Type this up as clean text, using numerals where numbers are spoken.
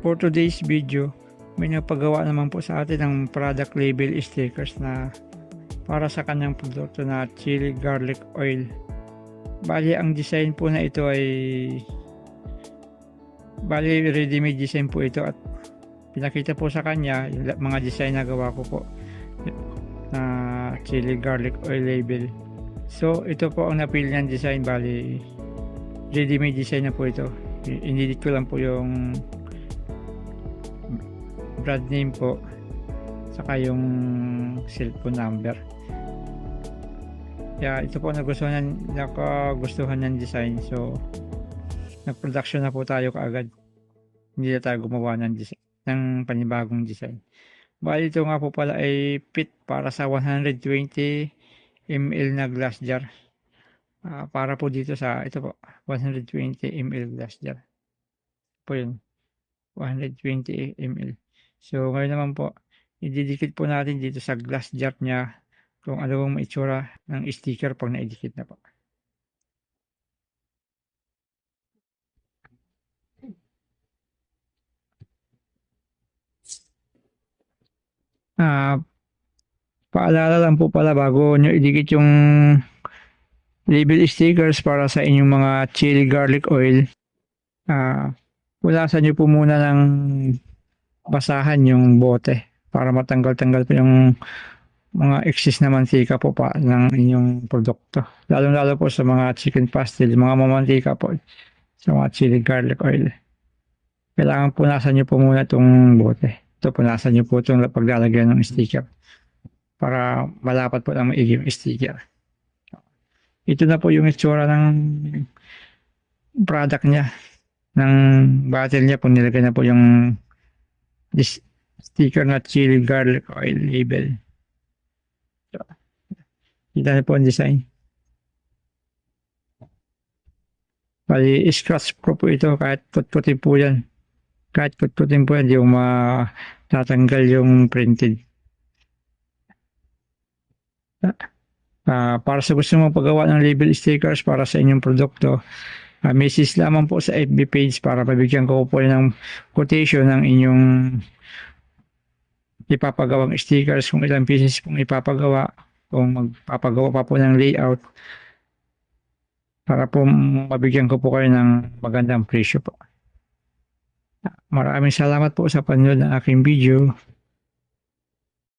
For today's video, may napagawa naman po sa atin ng product label stickers na para sa kanyang produkto na chili garlic oil. Bali, ang design po na ito ay ready-made design po ito at pinakita po sa kanya yung mga design na gawa ko po na chili garlic oil label. So ito po ang napili ng design. Bali, ready-made design na po ito. Inedit ko lang po yung brand name po saka yung cellphone number. Kaya ito po nakagustuhan ng design, so nag-production na po tayo kaagad. Hindi na tayo gumawa ng panibagong design. Bali ito nga po pala ay fit para sa 120 ml na glass jar. Para po dito sa ito po 120 ml glass jar po yun, 120 ml. So ngayon naman po ididikit po natin dito sa glass jar niya kung ano ang maitsura ng sticker pag naidikit na po. Paalala lang po pala bago nyo idikit yung label stickers para sa inyong mga chili garlic oil, punasan nyo po muna ng basahan yung bote para matanggal-tanggal po yung mga excess na mantika po pa ng inyong produkto. Lalo-lalo po sa mga chicken pastel, mga mamantika po sa mga chili garlic oil. Kailangan punasan nyo po muna itong bote. Ito, punasan nyo po itong paglalagyan ng sticker para malapat po ng maigi yung sticker. Ito na po yung itsura ng product niya, ng bottle niya. Kung nilagay na po yung sticker na chili garlic oil label. So, kita na po ang design. Bali, scratch proof po ito kahit kut-kutin po yan. Kahit kut-kutin po yan, di yung matatanggal yung printed. Para sa gusto mong paggawa ng label stickers para sa inyong produkto, message lamang po sa FB page para pabigyan ko po ng quotation ng inyong ipapagawang stickers, kung ilang pieces pong ipapagawa, kung magpapagawa pa po ng layout, para po mabigyan ko po kayo ng magandang presyo po. Maraming salamat po sa panonood ng aking video.